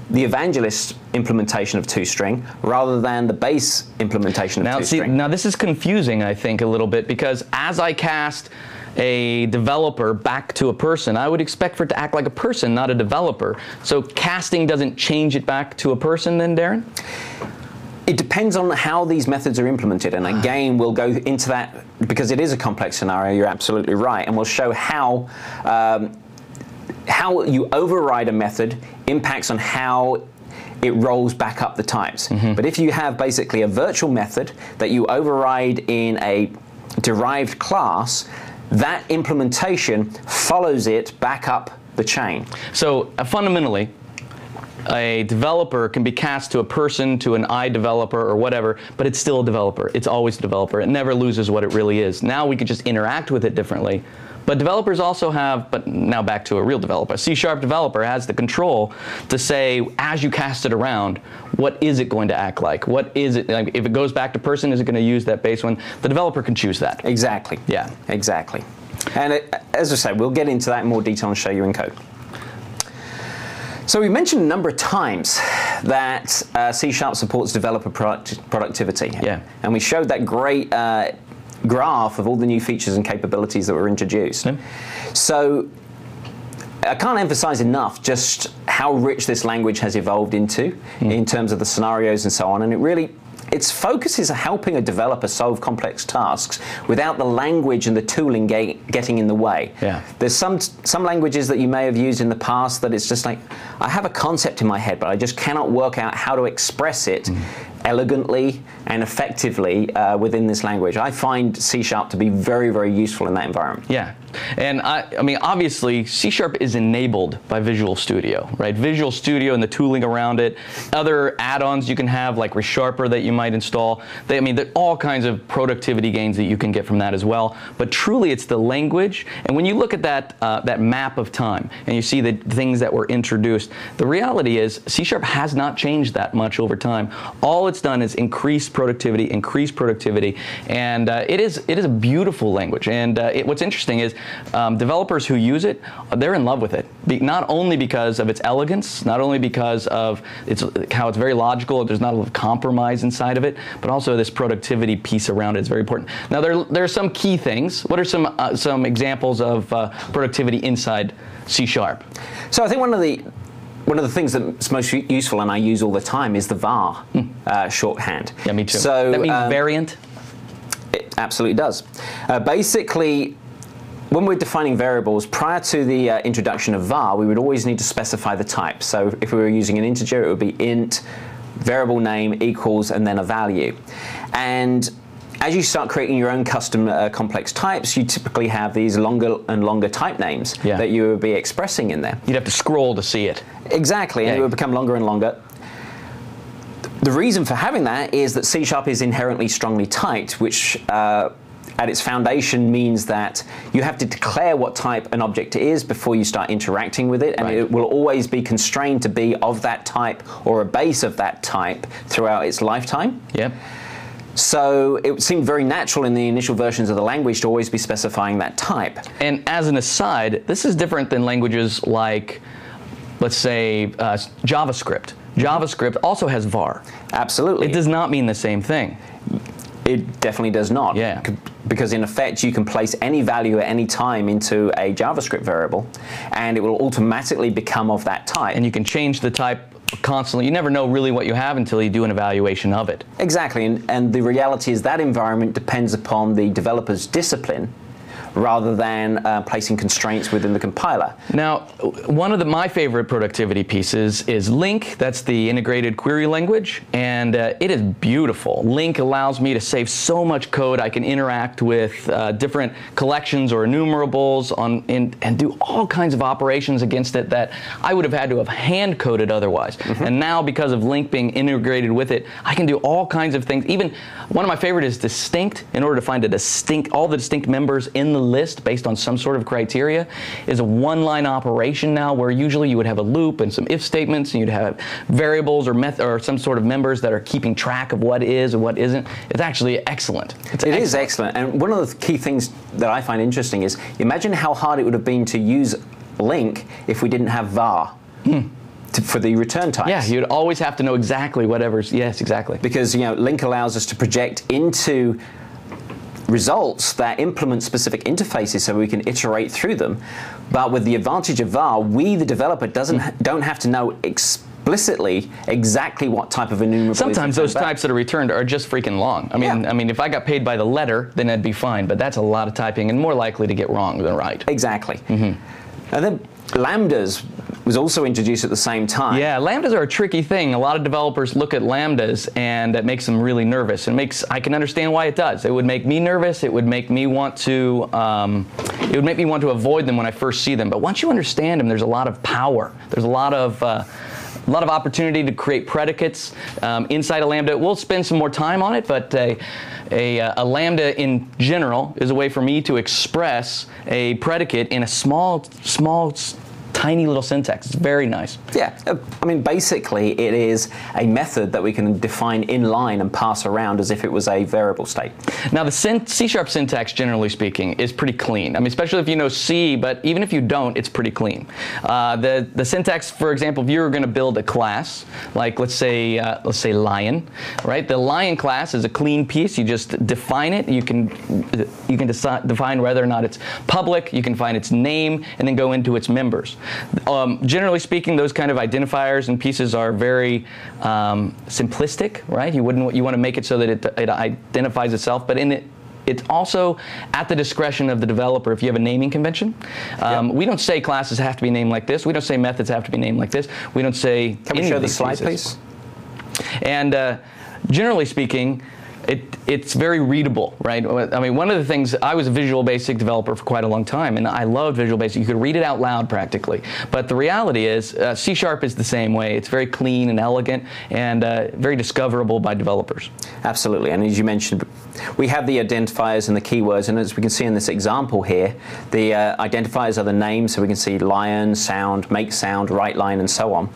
the evangelist implementation of toString rather than the base implementation of toString. Now this is confusing, I think, a little bit, because as I cast a developer back to a person, I would expect for it to act like a person, not a developer. So casting doesn't change it back to a person then, Darren? It depends on how these methods are implemented, and again we'll go into that because it is a complex scenario. You're absolutely right, and we'll show how you override a method impacts on how it rolls back up the types. But if you have basically a virtual method that you override in a derived class, that implementation follows it back up the chain. So fundamentally, a developer can be cast to a person, to an iDeveloper or whatever, but it's still a developer. It's always a developer. It never loses what it really is. Now we can just interact with it differently. But developers also have, but now back to a real developer. A C# developer has the control to say, as you cast it around, what is it going to act like? What is it, like, if it goes back to person, is it going to use that base one? The developer can choose that. Exactly. Yeah. Exactly. And as I said, we'll get into that in more detail and show you in code. So we mentioned a number of times that C# supports developer productivity. Yeah. And we showed that great graph of all the new features and capabilities that were introduced. Yeah. So I can't emphasize enough just how rich this language has evolved into in terms of the scenarios and so on. And its focus is helping a developer solve complex tasks without the language and the tooling getting in the way. Yeah. There's some languages that you may have used in the past that it's just like, I have a concept in my head, but I just cannot work out how to express it elegantly and effectively within this language. I find C# to be very, very useful in that environment. Yeah. And I mean, obviously, C# is enabled by Visual Studio, right? Visual Studio and the tooling around it, other add-ons you can have, like ReSharper that you might install. I mean, there are all kinds of productivity gains that you can get from that as well. But truly, it's the language. And when you look at that map of time and you see the things that were introduced, the reality is C# has not changed that much over time. All it's done is increase productivity, and it is a beautiful language. And what's interesting is developers who use it, they're in love with it. Not only because of its elegance, not only because of how it's very logical, there's not a lot of compromise inside of it, but also this productivity piece around it is very important. Now there are some key things. What are some examples of productivity inside C#? So I think one of the things that's most useful, and I use all the time, is the var shorthand. Yeah, me too. So that means variant? It absolutely does. Basically, when we're defining variables, prior to the introduction of var, we would always need to specify the type. So if we were using an integer, it would be int, variable name equals, and then a value. And as you start creating your own custom complex types, you typically have these longer and longer type names that you would be expressing in there. You'd have to scroll to see it. Exactly, and it would become longer and longer. The reason for having that is that C# is inherently strongly typed, which at its foundation means that you have to declare what type an object is before you start interacting with it, and right. It will always be constrained to be of that type or a base of that type throughout its lifetime. Yep. So it seemed very natural in the initial versions of the language to always be specifying that type. And as an aside, this is different than languages like, let's say, JavaScript. JavaScript also has var. Absolutely. It does not mean the same thing. It definitely does not. Yeah. Because in effect, you can place any value at any time into a JavaScript variable, and it will automatically become of that type. And you can change the type constantly. You never know really what you have until you do an evaluation of it. Exactly, and the reality is that environment depends upon the developer's discipline rather than placing constraints within the compiler. Now, one of my favorite productivity pieces is LINQ. That's the integrated query language, and it is beautiful. LINQ allows me to save so much code. I can interact with different collections or enumerables and do all kinds of operations against it that I would have had to have hand-coded otherwise. Mm-hmm. And now, because of LINQ being integrated with it, I can do all kinds of things. Even one of my favorite is distinct. In order to find all the distinct members in the list based on some sort of criteria is a one-line operation now, where usually you would have a loop and some if statements, and you'd have variables or some sort of members that are keeping track of what is and what isn't. It's actually excellent. It is excellent. And one of the key things that I find interesting is, imagine how hard it would have been to use LINQ if we didn't have var. For the return types. Yeah, you'd always have to know exactly whatever's, yes, exactly. Because, you know, LINQ allows us to project into results that implement specific interfaces so we can iterate through them. But with the advantage of var, we, the developer, don't have to know explicitly exactly what type of enumerable. Sometimes those types that are returned are just freaking long. I mean, if I got paid by the letter, then that'd be fine, but that's a lot of typing and more likely to get wrong than right. Exactly. Mm-hmm. And then lambdas was also introduced at the same time. Yeah, lambdas are a tricky thing. A lot of developers look at lambdas and it makes them really nervous. I can understand why it does. It would make me nervous. It would make me want to avoid them when I first see them. But once you understand them, there's a lot of power. There's a lot of opportunity to create predicates inside a lambda. We'll spend some more time on it, but a lambda in general is a way for me to express a predicate in a small, tiny little syntax. It's very nice. Yeah, I mean, basically it is a method that we can define inline and pass around as if it was a variable state. Now, the C# syntax, generally speaking, is pretty clean. I mean, especially if you know C, but even if you don't, it's pretty clean. The syntax, for example, if you were going to build a class, like let's say lion, right? The lion class is a clean piece. You just define it. You can define whether or not it's public. You can find its name and then go into its members. Generally speaking, those kind of identifiers and pieces are very simplistic, right? You want to make it so that it identifies itself, but it's also at the discretion of the developer if you have a naming convention. We don't say classes have to be named like this. We don't say methods have to be named like this. We don't say. Can we show the slide, please? And generally speaking, it's very readable, right? I mean, one of the things, I was a Visual Basic developer for quite a long time, and I loved Visual Basic. You could read it out loud practically. But the reality is, C# is the same way. It's very clean and elegant and very discoverable by developers. Absolutely, and as you mentioned, we have the identifiers and the keywords, and as we can see in this example here, the identifiers are the names, so we can see lion, sound, make sound, write line, and so on.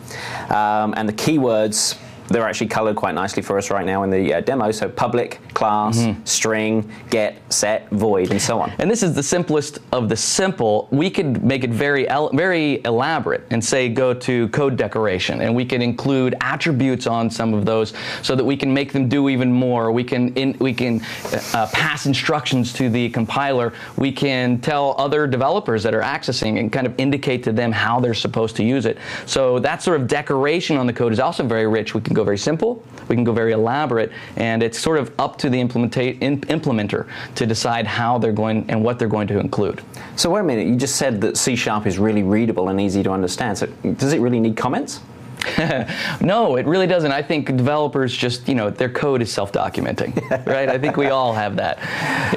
And the keywords, they're actually colored quite nicely for us right now in the demo. So public, class, string, get, set, void, and so on. And this is the simplest of the simple. We could make it very elaborate and say go to code decoration, and we can include attributes on some of those so that we can make them do even more. We can pass instructions to the compiler. We can tell other developers that are accessing and kind of indicate to them how they're supposed to use it. So that sort of decoration on the code is also very rich. We can go very simple, we can go very elaborate, and it's sort of up to the implementer to decide how they're going and what they're going to include. So wait a minute, you just said that C# is really readable and easy to understand. So does it really need comments? No, it really doesn't. I think developers just, their code is self-documenting, right? I think we all have that.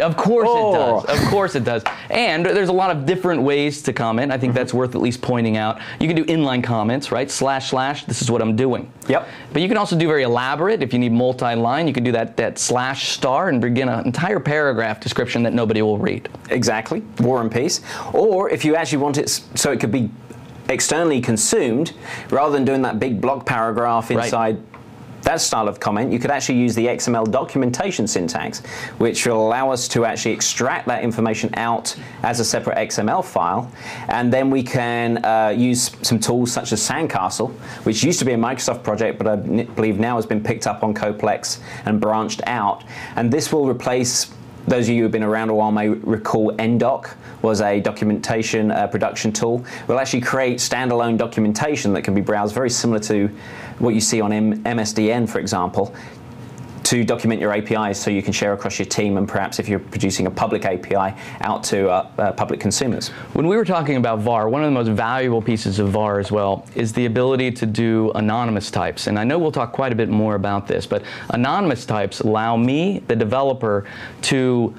Of course it does. Of course it does. And there's a lot of different ways to comment. I think that's worth at least pointing out. You can do inline comments, right? / this is what I'm doing. Yep. But you can also do very elaborate. If you need multi-line, you can do that / and begin an entire paragraph description that nobody will read. Exactly. War and Peace. Or if you actually want it so it could be externally consumed, rather than doing that big block paragraph inside that style of comment, you could actually use the XML documentation syntax, which will allow us to actually extract that information out as a separate XML file, and then we can use some tools such as Sandcastle, which used to be a Microsoft project, but I believe now has been picked up on Coplex and branched out, and this will replace. Those of you who have been around a while may recall NDoc was a documentation production tool. We'll actually create standalone documentation that can be browsed very similar to what you see on MSDN, for example, to document your APIs so you can share across your team and perhaps if you're producing a public API out to public consumers. When we were talking about VAR, one of the most valuable pieces of VAR as well is the ability to do anonymous types. And I know we'll talk quite a bit more about this, but anonymous types allow me, the developer, to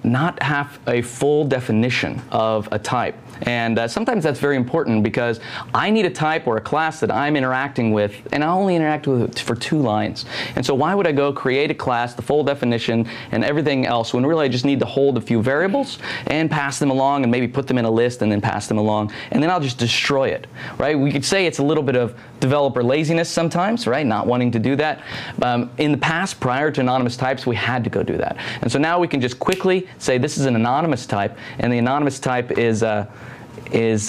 not have a full definition of a type. And sometimes that's very important because I need a type or a class that I'm interacting with, and I only interact with it for 2 lines. And so why would I go create a class, the full definition, and everything else, when really I just need to hold a few variables and pass them along and maybe put them in a list and then pass them along, and then I'll just destroy it, right? We could say it's a little bit of developer laziness sometimes, right? Not wanting to do that. In the past, prior to anonymous types, we had to go do that. And so now we can just quickly say this is an anonymous type, and the anonymous type is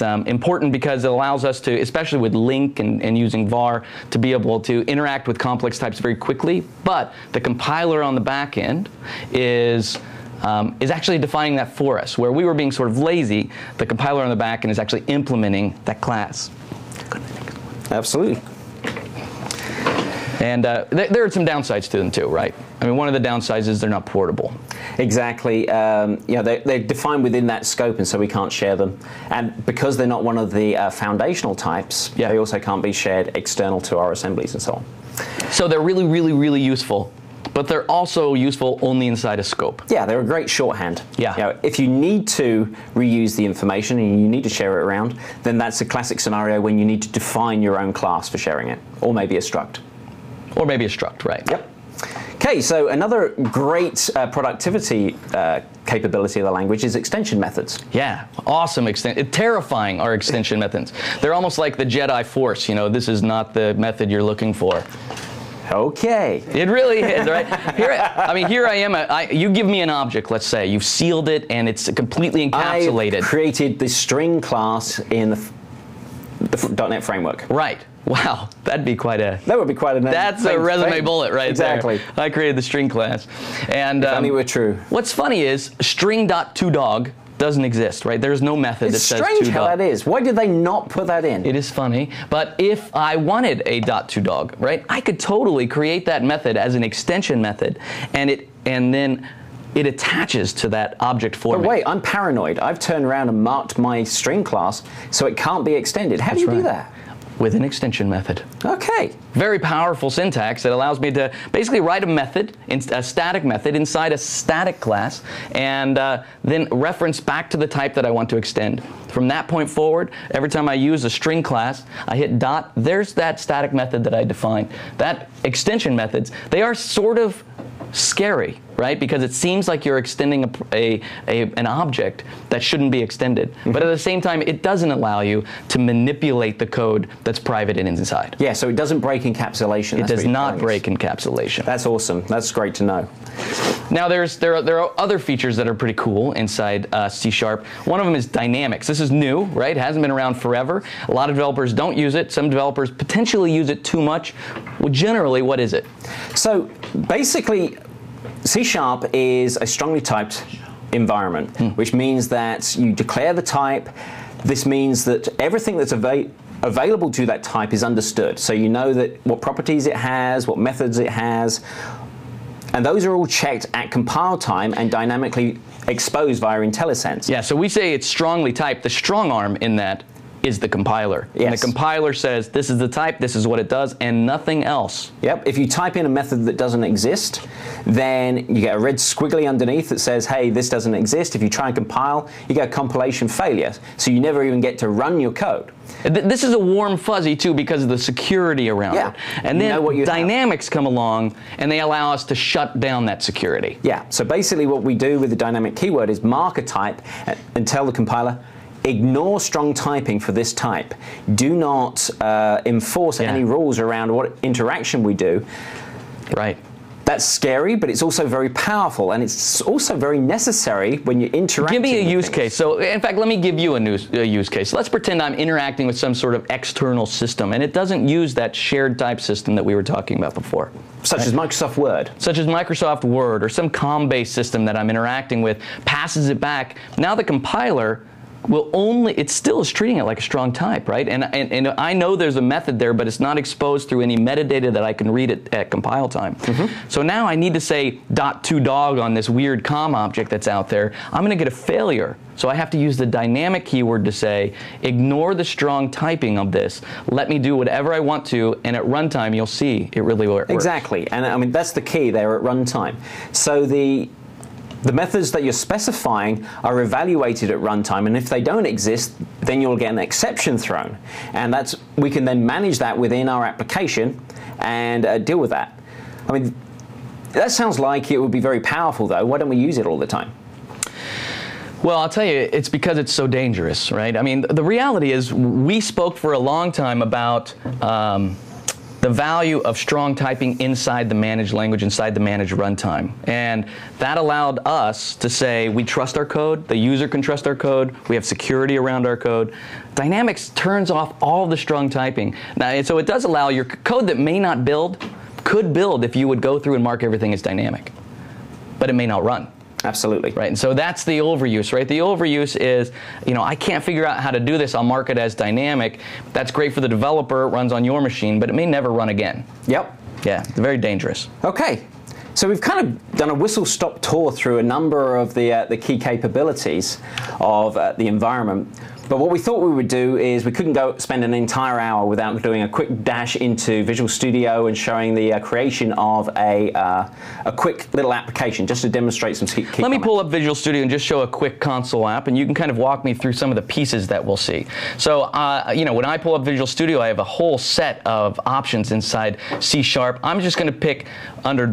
important because it allows us to, especially with LINQ and using VAR, to be able to interact with complex types very quickly. But the compiler on the back end is actually defining that for us. Where we were being sort of lazy, the compiler on the back end is actually implementing that class. Absolutely. And there are some downsides to them too, right? I mean, one of the downsides is they're not portable. Exactly. They're defined within that scope, and so we can't share them. And because they're not one of the foundational types, they also can't be shared external to our assemblies and so on. So they're really, really, really useful, but they're also useful only inside a scope. Yeah, they're a great shorthand. Yeah. If you need to reuse the information and you need to share it around, then that's a classic scenario when you need to define your own class for sharing it, or maybe a struct. Or maybe a struct, right. Yep. Okay, so another great productivity capability of the language is extension methods. Yeah, awesome. Terrifying are extension methods. They're almost like the Jedi Force. This is not the method you're looking for. Okay. It really is, right? Here I am. You give me an object, let's say. You've sealed it, and it's completely encapsulated. I created the string class in the .NET framework. Right. Wow, that would be quite a name. That's a resume bullet right there. Exactly. I created the string class. And if only it were true. What's funny is string.toDog doesn't exist, right? There's no method that says toDog. It's strange how that is. Why did they not put that in? It is funny, but if I wanted a .toDog, right, I could totally create that method as an extension method, and then it attaches to that object for me. But wait, I'm paranoid. I've turned around and marked my string class so it can't be extended. How do you do that? With an extension method. Okay. Very powerful syntax that allows me to basically write a method, a static method, inside a static class, and then reference back to the type that I want to extend. From that point forward, every time I use a string class, I hit dot, there's that static method that I defined. That extension methods, they are sort of scary, right? Because it seems like you're extending an object that shouldn't be extended. But at the same time, it doesn't allow you to manipulate the code that's private and inside. Yeah, so it doesn't break encapsulation. It does not break encapsulation. That's awesome. That's great to know. Now, there are other features that are pretty cool inside C#. One of them is dynamics. This is new, right? It hasn't been around forever. A lot of developers don't use it. Some developers potentially use it too much. Well, generally, what is it? So basically, C# is a strongly typed environment, which means that you declare the type. This means that everything that's available to that type is understood. So you know that what properties it has, what methods it has, and those are all checked at compile time and dynamically exposed via IntelliSense. Yeah, so we say it's strongly typed. The strong arm in that is the compiler. Yes. And the compiler says, this is the type, this is what it does, and nothing else. Yep, if you type in a method that doesn't exist, then you get a red squiggly underneath that says, hey, this doesn't exist. If you try and compile, you get a compilation failure. So you never even get to run your code. This is a warm fuzzy, too, because of the security around it. And then dynamics come along, and they allow us to shut down that security. Yeah, so basically what we do with the dynamic keyword is mark a type and tell the compiler, ignore strong typing for this type. Do not enforce any rules around what interaction we do. Right. That's scary, but it's also very powerful, and it's also very necessary when you're interacting. Give me a use things. case. So, in fact, let me give you a use case. Let's pretend I'm interacting with some sort of external system, and it doesn't use that shared type system that we were talking about before. Such as Microsoft Word. Such as Microsoft Word, or some COM-based system that I'm interacting with, passes it back. Now the compiler will only, it still is treating it like a strong type, right? And I know there's a method there, but it's not exposed through any metadata that I can read at compile time. So now I need to say .2dog on this weird COM object that's out there. I'm going to get a failure. So I have to use the dynamic keyword to say, ignore the strong typing of this. Let me do whatever I want to, and at runtime you'll see it really works. Exactly, and I mean that's the key there at runtime. So the methods that you're specifying are evaluated at runtime, and if they don't exist, then you'll get an exception thrown. And we can then manage that within our application and deal with that. I mean, that sounds like it would be very powerful, though. Why don't we use it all the time? Well, I'll tell you, it's because it's so dangerous, right? I mean, the reality is we spoke for a long time about the value of strong typing inside the managed language, inside the managed runtime. And that allowed us to say we trust our code, the user can trust our code, we have security around our code. Dynamics turns off all the strong typing. Now, so it does allow your code that may not build, could build if you would go through and mark everything as dynamic, but it may not run. Absolutely. Right, and so that's the overuse, right? The overuse is, you know, I can't figure out how to do this, I'll mark it as dynamic. That's great for the developer, it runs on your machine, but it may never run again. Yep. Yeah, it's very dangerous. Okay, so we've kind of done a whistle-stop tour through a number of the key capabilities of the environment. But what we thought we would do is we couldn't go spend an entire hour without doing a quick dash into Visual Studio and showing the creation of a quick little application just to demonstrate some key Let me pull up Visual Studio and just show a quick console app, and you can kind of walk me through some of the pieces that we'll see. So, you know, when I pull up Visual Studio, I have a whole set of options inside C#. I'm just going to pick under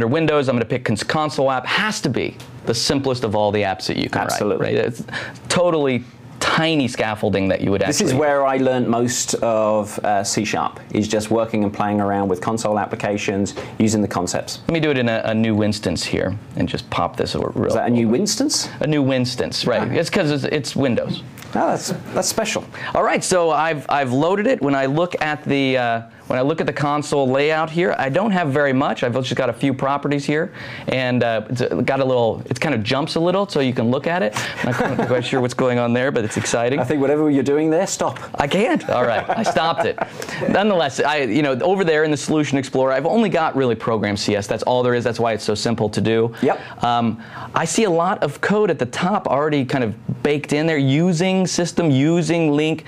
Windows. I'm going to pick console app. Has to be the simplest of all the apps that you can write. Right? It's totally tiny scaffolding that you would actually... This is where I learned most of C#, is just working and playing around with console applications, using the concepts. Let me do it in a new instance here and just pop this over. Is that a new instance? A new instance, right. It's because it's Windows. Oh, that's special. All right, so I've loaded it. When I look at the console layout here, I don't have very much. I've just got a few properties here, and it's got a little. It kind of jumps a little, so you can look at it. I'm not quite sure what's going on there, but it's exciting. I think whatever you're doing there, stop. I can't. All right, I stopped it. Nonetheless, over there in the Solution Explorer, I've only got really Program CS. That's all there is. That's why it's so simple to do. Yep. I see a lot of code at the top already kind of baked in there. Using system, using link.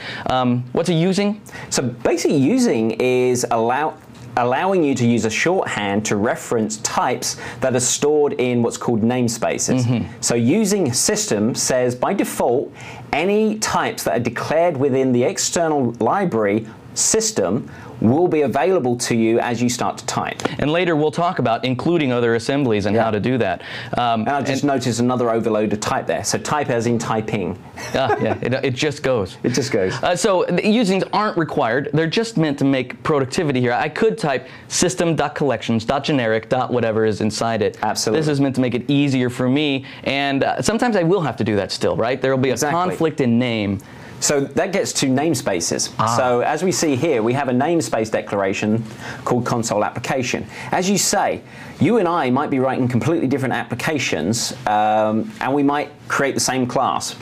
What's a using? So basically, using is allowing you to use a shorthand to reference types that are stored in what's called namespaces. So using system says by default any types that are declared within the external library system will be available to you as you start to type. And later we'll talk about including other assemblies and how to do that. And I just noticed another overload of type there. So type as in typing. Yeah, it just goes. It just goes. So the usings aren't required. They're just meant to make productivity here. I could type system.collections.generic. whatever is inside it. Absolutely. This is meant to make it easier for me. And sometimes I will have to do that still, right? There will be a conflict in name. So that gets to namespaces. So as we see here, we have a namespace declaration called console application. As you say, you and I might be writing completely different applications, and we might create the same class.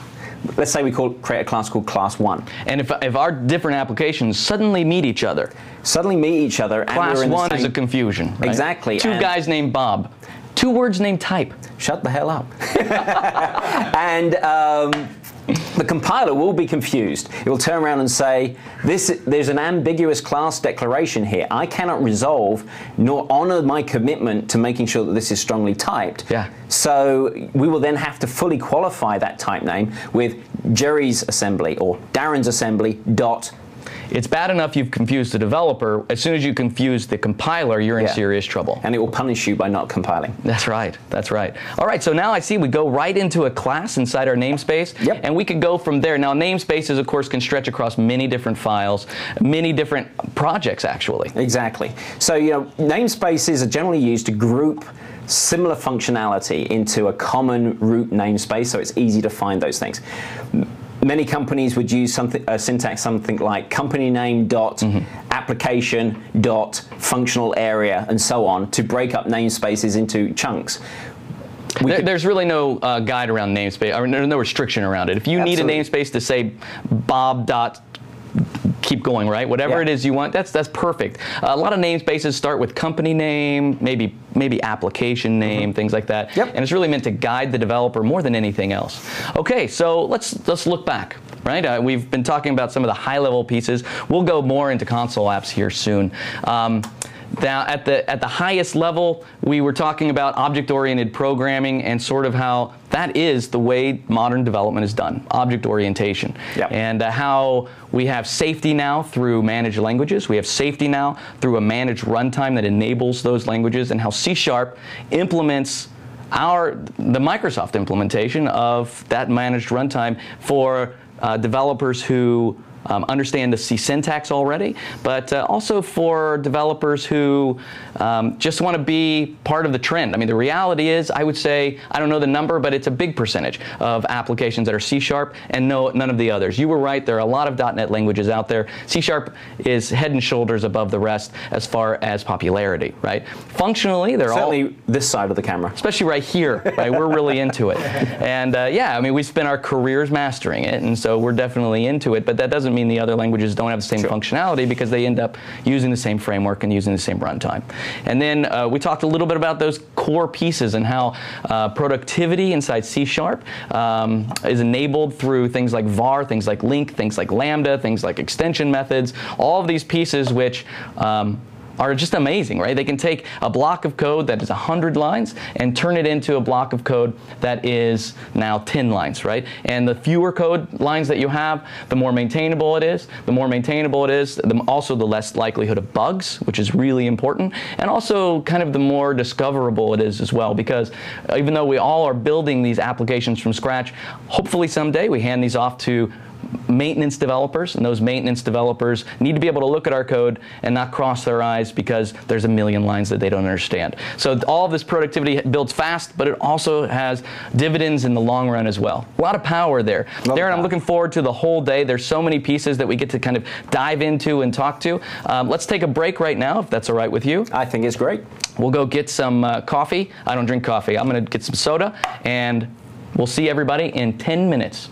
Let's say we create a class called class 1. And if our different applications suddenly meet each other. Class and 1 is a confusion. Right? Exactly. Two guys named Bob. 2 words named type. Shut the hell up. And The compiler will be confused. It will turn around and say, there's an ambiguous class declaration here. I cannot resolve nor honor my commitment to making sure that this is strongly typed. Yeah. So we will then have to fully qualify that type name with Jerry's assembly or Darren's assembly dot. It's bad enough you've confused the developer. As soon as you confuse the compiler, you're in serious trouble. And it will punish you by not compiling. That's right. That's right. All right, so now I see we go right into a class inside our namespace, and we could go from there. Now, namespaces, of course, can stretch across many different files, many different projects, actually. Exactly. So, you know, namespaces are generally used to group similar functionality into a common root namespace, so it's easy to find those things. Many companies would use syntax something like company name dot application dot functional area and so on to break up namespaces into chunks. There's really no guide around namespace, or there's no restriction around it. If you need a namespace to say Bob dot keep going, right? Whatever it is you want, that's perfect. A lot of namespaces start with company name, maybe application name, things like that. And it's really meant to guide the developer more than anything else. Okay, so let's look back. Right? We've been talking about some of the high-level pieces. We'll go more into console apps here soon. Now, at the highest level, we were talking about object-oriented programming and sort of how that is the way modern development is done, object orientation. And how we have safety now through managed languages. We have safety now through a managed runtime that enables those languages, and how C# implements the Microsoft implementation of that managed runtime for developers who understand the C syntax already, but also for developers who just want to be part of the trend. I mean, the reality is, I would say, I don't know the number, but it's a big percentage of applications that are C# and none of the others. You were right, there are a lot of .NET languages out there. C# is head and shoulders above the rest as far as popularity, right? Functionally, they're certainly this side of the camera. Especially right here, right? We're really into it. And yeah, I mean, we spent our careers mastering it, and so we're definitely into it, but that doesn't mean the other languages don't have the same functionality, because they end up using the same framework and using the same runtime. And then we talked a little bit about those core pieces and how productivity inside C# is enabled through things like var, things like link, things like lambda, things like extension methods, all of these pieces which are just amazing, right? They can take a block of code that is 100 lines and turn it into a block of code that is now 10 lines, right? And the fewer code lines that you have, the more maintainable it is. The more maintainable it is, also the less likelihood of bugs, which is really important. And also kind of the more discoverable it is as well, because even though we all are building these applications from scratch, hopefully someday we hand these off to maintenance developers, and those maintenance developers need to be able to look at our code and not cross their eyes because there's a million lines that they don't understand. So all of this productivity builds fast, but it also has dividends in the long run as well. A lot of power there. Darren, I'm looking forward to the whole day. There's so many pieces that we get to kind of dive into and talk to. Let's take a break right now, if that's all right with you. I think it's great. We'll go get some coffee. I don't drink coffee. I'm going to get some soda, and we'll see everybody in 10 minutes.